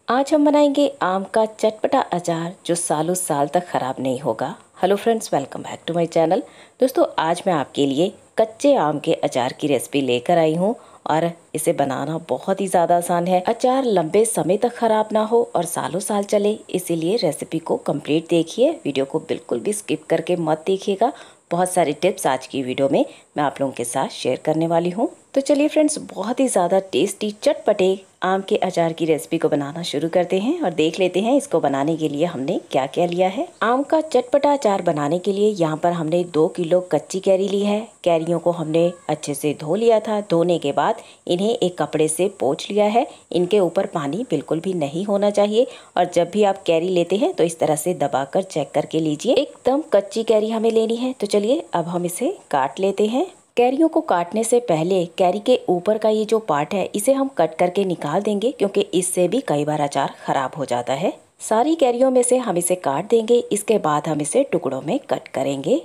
आज हम बनाएंगे आम का चटपटा अचार जो सालों साल तक ख़राब नहीं होगा। Hello friends, welcome back to my channel. दोस्तों, आज मैं आपके लिए कच्चे आम के अचार की रेसिपी लेकर आई हूँ और इसे बनाना बहुत ही ज़्यादा आसान है। अचार लंबे समय तक ख़राब ना हो और सालों साल चले, इसीलिए रेसिपी को कंप्लीट देखिए। वीडियो को बिल्कुल भी स्किप करके मत देखिएगा। बहुत सारे टिप्स आज की वीडियो में मैं आप लोगों के साथ शेयर करने वाली हूँ। तो चलिए फ्रेंड्स, बहुत ही ज़्यादा टेस्टी चटपटे आम के अचार की रेसिपी को बनाना शुरू करते हैं और देख लेते हैं इसको बनाने के लिए हमने क्या क्या लिया है। आम का चटपटा अचार बनाने के लिए यहाँ पर हमने 2 किलो कच्ची कैरी ली है। कैरियों को हमने अच्छे से धो लिया था। धोने के बाद इन्हें एक कपड़े से पोंछ लिया है। इनके ऊपर पानी बिल्कुल भी नहीं होना चाहिए और जब भी आप कैरी लेते हैं तो इस तरह से दबाकर चेक करके लीजिए। एकदम कच्ची कैरी हमें लेनी है। तो चलिए अब हम इसे काट लेते हैं। कैरियों को काटने से पहले कैरी के ऊपर का ये जो पार्ट है इसे हम कट करके निकाल देंगे, क्योंकि इससे भी कई बार अचार खराब हो जाता है। सारी कैरियों में से हम इसे काट देंगे। इसके बाद हम इसे टुकड़ों में कट करेंगे।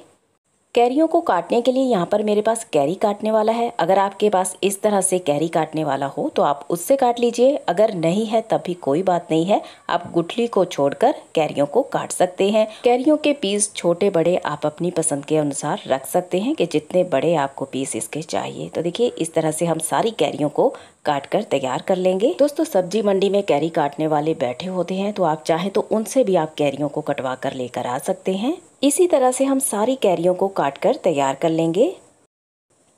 कैरियों को काटने के लिए यहाँ पर मेरे पास कैरी काटने वाला है। अगर आपके पास इस तरह से कैरी काटने वाला हो तो आप उससे काट लीजिए। अगर नहीं है तब भी कोई बात नहीं है, आप गुठली को छोड़कर कैरियों को काट सकते हैं। कैरियों के पीस छोटे बड़े आप अपनी पसंद के अनुसार रख सकते हैं कि जितने बड़े आपको पीस इसके चाहिए। तो देखिए, इस तरह से हम सारी कैरियों को काट कर तैयार कर लेंगे। दोस्तों, सब्जी मंडी में कैरी काटने वाले बैठे होते हैं, तो आप चाहे तो उनसे भी आप कैरियों को कटवा कर लेकर आ सकते हैं। इसी तरह से हम सारी कैरियों को काट कर तैयार कर लेंगे।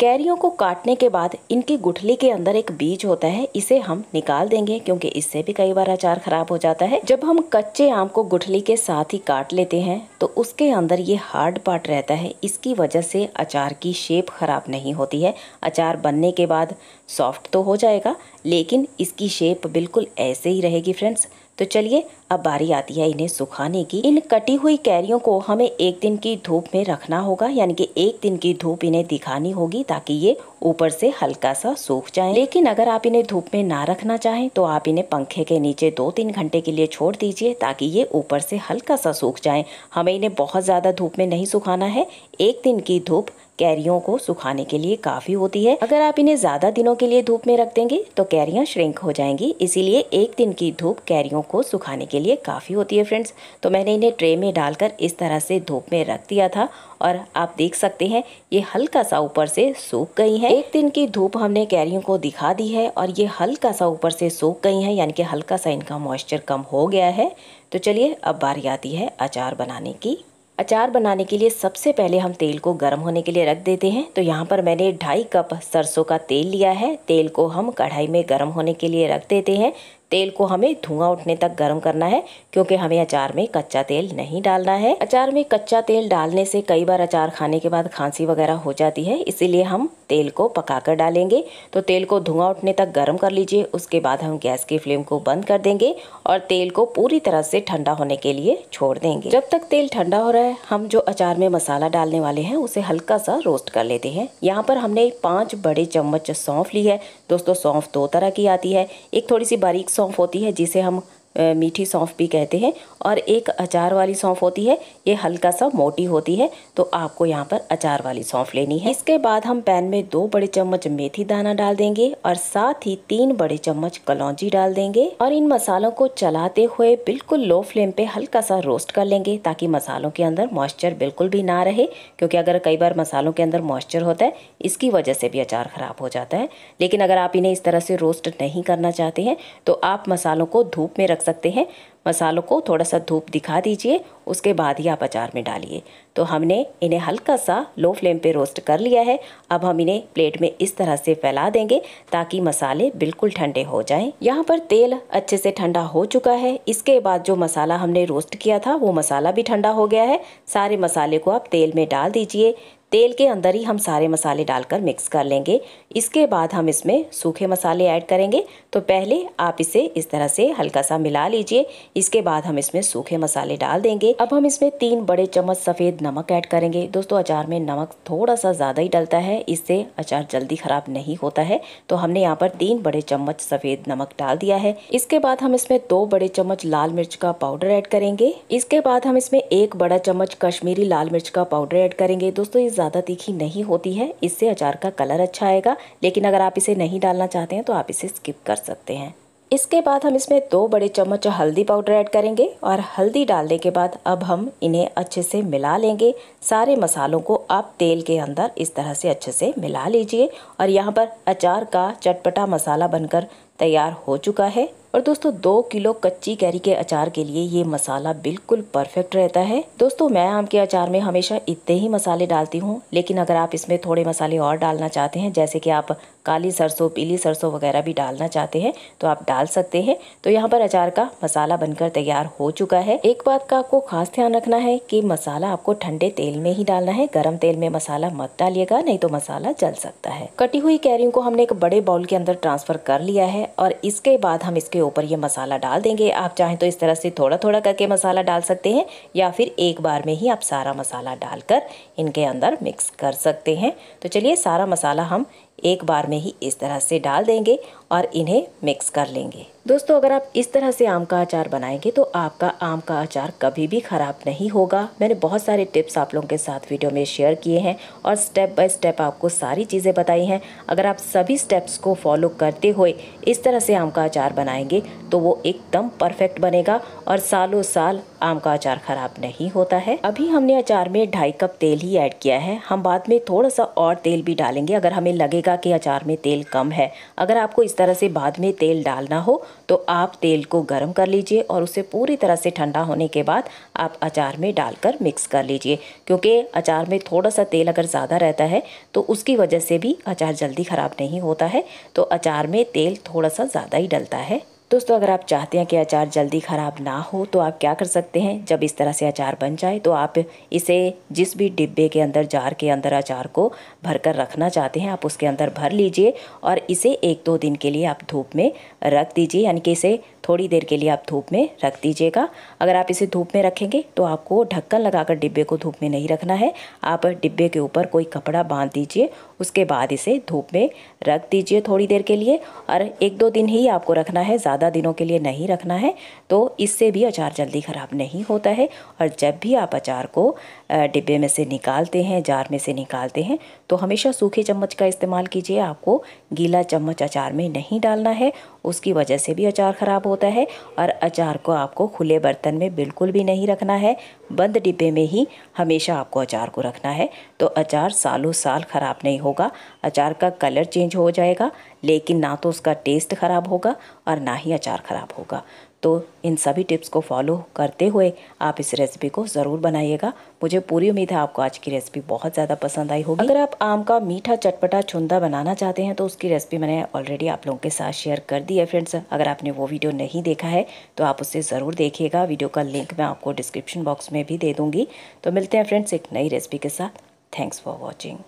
कैरियों को काटने के बाद इनकी गुठली के अंदर एक बीज होता है, इसे हम निकाल देंगे, क्योंकि इससे भी कई बार अचार खराब हो जाता है। जब हम कच्चे आम को गुठली के साथ ही काट लेते हैं तो उसके अंदर ये हार्ड पार्ट रहता है। इसकी वजह से अचार की शेप खराब नहीं होती है। अचार बनने के बाद सॉफ्ट तो हो जाएगा, लेकिन इसकी शेप बिल्कुल ऐसे ही रहेगी फ्रेंड्स। तो चलिए अब बारी आती है इन्हें सुखाने की। इन कटी हुई कैरियों को हमें 1 दिन की धूप में रखना होगा, यानी कि 1 दिन की धूप इन्हें दिखानी होगी ताकि ये ऊपर से हल्का सा सूख जाएं। लेकिन अगर आप इन्हें धूप में ना रखना चाहें तो आप इन्हें पंखे के नीचे 2-3 घंटे के लिए छोड़ दीजिए, ताकि ये ऊपर से हल्का सा सूख जाएं। हमें इन्हें बहुत ज़्यादा धूप में नहीं सुखाना है। 1 दिन की धूप कैरियों को सुखाने के लिए काफ़ी होती है। अगर आप इन्हें ज़्यादा दिनों के लिए धूप में रख देंगे तो कैरियाँ श्रिंक हो जाएंगी, इसीलिए 1 दिन की धूप कैरियों को सुखाने के लिए काफ़ी होती है फ्रेंड्स। तो मैंने इन्हें ट्रे में डालकर इस तरह से धूप में रख दिया था और आप देख सकते हैं ये हल्का सा ऊपर से सूख गई हैं। 1 दिन की धूप हमने कैरियों को दिखा दी है और ये हल्का सा ऊपर से सूख गई हैं, यानी कि हल्का सा इनका मॉइस्चर कम हो गया है। तो चलिए अब बारी आती है अचार बनाने की। अचार बनाने के लिए सबसे पहले हम तेल को गर्म होने के लिए रख देते हैं। तो यहाँ पर मैंने 2.5 कप सरसों का तेल लिया है। तेल को हम कढ़ाई में गर्म होने के लिए रख देते हैं। तेल को हमें धुआं उठने तक गर्म करना है, क्योंकि हमें अचार में कच्चा तेल नहीं डालना है। अचार में कच्चा तेल डालने से कई बार अचार खाने के बाद खांसी वगैरह हो जाती है, इसीलिए हम तेल को पकाकर डालेंगे। तो तेल को धुआं उठने तक गर्म कर लीजिए। उसके बाद हम गैस की फ्लेम को बंद कर देंगे और तेल को पूरी तरह से ठंडा होने के लिए छोड़ देंगे। जब तक तेल ठंडा हो रहा है, हम जो अचार में मसाला डालने वाले हैं उसे हल्का सा रोस्ट कर लेते हैं। यहाँ पर हमने 5 बड़े चम्मच सौंफ ली है। दोस्तों, सौंफ 2 तरह की आती है। एक थोड़ी सी बारीक सौंफ होती है जिसे हम मीठी सौंफ भी कहते हैं, और एक अचार वाली सौंफ होती है, ये हल्का सा मोटी होती है। तो आपको यहाँ पर अचार वाली सौंफ लेनी है। इसके बाद हम पैन में 2 बड़े चम्मच मेथी दाना डाल देंगे और साथ ही 3 बड़े चम्मच कलौंजी डाल देंगे और इन मसालों को चलाते हुए बिल्कुल लो फ्लेम पे हल्का सा रोस्ट कर लेंगे, ताकि मसालों के अंदर मॉइस्चर बिल्कुल भी ना रहे। क्योंकि अगर कई बार मसालों के अंदर मॉइस्चर होता है, इसकी वजह से भी अचार खराब हो जाता है। लेकिन अगर आप इन्हें इस तरह से रोस्ट नहीं करना चाहते हैं तो आप मसालों को धूप में रख सकते हैं। मसालों को थोड़ा सा धूप दिखा दीजिए, उसके बाद ही आप अचार में डालिए। तो हमने इन्हें हल्का सा लो फ्लेम पे रोस्ट कर लिया है। अब हम इन्हें प्लेट में इस तरह से फैला देंगे ताकि मसाले बिल्कुल ठंडे हो जाएं। यहाँ पर तेल अच्छे से ठंडा हो चुका है। इसके बाद जो मसाला हमने रोस्ट किया था वो मसाला भी ठंडा हो गया है। सारे मसाले को आप तेल में डाल दीजिए। तेल के अंदर ही हम सारे मसाले डालकर मिक्स कर लेंगे। इसके बाद हम इसमें सूखे मसाले ऐड करेंगे। तो पहले आप इसे इस तरह से हल्का सा मिला लीजिए। इसके बाद हम इसमें सूखे मसाले डाल देंगे। अब हम इसमें 3 बड़े चम्मच सफ़ेद नमक ऐड करेंगे। दोस्तों, अचार में नमक थोड़ा सा ज़्यादा ही डलता है, इससे अचार जल्दी ख़राब नहीं होता है। तो हमने यहाँ पर 3 बड़े चम्मच सफ़ेद नमक डाल दिया है। इसके बाद हम इसमें 2 बड़े चम्मच लाल मिर्च का पाउडर ऐड करेंगे। इसके बाद हम इसमें 1 बड़ा चम्मच कश्मीरी लाल मिर्च का पाउडर ऐड करेंगे। दोस्तों, ये ज़्यादा तीखी नहीं होती है, इससे अचार का कलर अच्छा आएगा। लेकिन अगर आप इसे नहीं डालना चाहते हैं तो आप इसे स्किप कर सकते हैं। इसके बाद हम इसमें 2 बड़े चम्मच हल्दी पाउडर ऐड करेंगे और हल्दी डालने के बाद अब हम इन्हें अच्छे से मिला लेंगे। सारे मसालों को आप तेल के अंदर इस तरह से अच्छे से मिला लीजिए और यहाँ पर अचार का चटपटा मसाला बनकर तैयार हो चुका है। और दोस्तों 2 किलो कच्ची कैरी के अचार के लिए ये मसाला बिल्कुल परफेक्ट रहता है। दोस्तों मैं आम के अचार में हमेशा इतने ही मसाले डालती हूँ, लेकिन अगर आप इसमें थोड़े मसाले और डालना चाहते हैं, जैसे कि आप काली सरसों, पीली सरसों वगैरह भी डालना चाहते हैं तो आप डाल सकते हैं। तो यहाँ पर अचार का मसाला बनकर तैयार हो चुका है। एक बात का आपको खास ध्यान रखना है कि मसाला आपको ठंडे तेल में ही डालना है, गर्म तेल में मसाला मत डालिएगा, नहीं तो मसाला जल सकता है। कटी हुई कैरियों को हमने एक बड़े बाउल के अंदर ट्रांसफर कर लिया है और इसके बाद हम इसके ऊपर ये मसाला डाल देंगे। आप चाहें तो इस तरह से थोड़ा थोड़ा करके मसाला डाल सकते हैं या फिर एक बार में ही आप सारा मसाला डालकर इनके अंदर मिक्स कर सकते हैं। तो चलिए सारा मसाला हम एक बार में ही इस तरह से डाल देंगे और इन्हें मिक्स कर लेंगे। दोस्तों अगर आप इस तरह से आम का अचार बनाएंगे तो आपका आम का अचार कभी भी ख़राब नहीं होगा। मैंने बहुत सारे टिप्स आप लोगों के साथ वीडियो में शेयर किए हैं और स्टेप बाय स्टेप आपको सारी चीज़ें बताई हैं। अगर आप सभी स्टेप्स को फॉलो करते हुए इस तरह से आम का अचार बनाएंगे तो वो एकदम परफेक्ट बनेगा और सालों साल आम का अचार ख़राब नहीं होता है। अभी हमने अचार में 2.5 कप तेल ही ऐड किया है। हम बाद में थोड़ा सा और तेल भी डालेंगे अगर हमें लगेगा कि अचार में तेल कम है। अगर आपको इस तरह से बाद में तेल डालना हो तो आप तेल को गर्म कर लीजिए और उसे पूरी तरह से ठंडा होने के बाद आप अचार में डालकर मिक्स कर लीजिए, क्योंकि अचार में थोड़ा सा तेल अगर ज़्यादा रहता है तो उसकी वजह से भी अचार जल्दी ख़राब नहीं होता है। तो अचार में तेल थोड़ा सा ज़्यादा ही डलता है। दोस्तों अगर आप चाहते हैं कि अचार जल्दी ख़राब ना हो तो आप क्या कर सकते हैं, जब इस तरह से अचार बन जाए तो आप इसे जिस भी डिब्बे के अंदर, जार के अंदर अचार को भरकर रखना चाहते हैं आप उसके अंदर भर लीजिए और इसे 1-2 दिन के लिए आप धूप में रख दीजिए, यानी कि इसे थोड़ी देर के लिए आप धूप में रख दीजिएगा। अगर आप इसे धूप में रखेंगे तो आपको ढक्कन लगाकर डिब्बे को धूप में नहीं रखना है। आप डिब्बे के ऊपर कोई कपड़ा बांध दीजिए, उसके बाद इसे धूप में रख दीजिए थोड़ी देर के लिए और 1-2 दिन ही आपको रखना है, ज़्यादा दिनों के लिए नहीं रखना है। तो इससे भी अचार जल्दी ख़राब नहीं होता है। और जब भी आप अचार को डिब्बे में से निकालते हैं, जार में से निकालते हैं, तो हमेशा सूखे चम्मच का इस्तेमाल कीजिए। आपको गीला चम्मच अचार में नहीं डालना है, उसकी वजह से भी अचार ख़राब होता है। और अचार को आपको खुले बर्तन में बिल्कुल भी नहीं रखना है, बंद डिब्बे में ही हमेशा आपको अचार को रखना है। तो अचार सालों साल ख़राब नहीं होगा। अचार का कलर चेंज हो जाएगा लेकिन ना तो उसका टेस्ट ख़राब होगा और ना ही अचार ख़राब होगा। तो इन सभी टिप्स को फॉलो करते हुए आप इस रेसिपी को ज़रूर बनाइएगा। मुझे पूरी उम्मीद है आपको आज की रेसिपी बहुत ज़्यादा पसंद आई होगी। अगर आप आम का मीठा चटपटा छुंदा बनाना चाहते हैं तो उसकी रेसिपी मैंने ऑलरेडी आप लोगों के साथ शेयर कर दी है फ्रेंड्स। अगर आपने वो वीडियो नहीं देखा है तो आप उसे ज़रूर देखिएगा। वीडियो का लिंक मैं आपको डिस्क्रिप्शन बॉक्स में भी दे दूँगी। तो मिलते हैं फ्रेंड्स एक नई रेसिपी के साथ। Thanks for watching.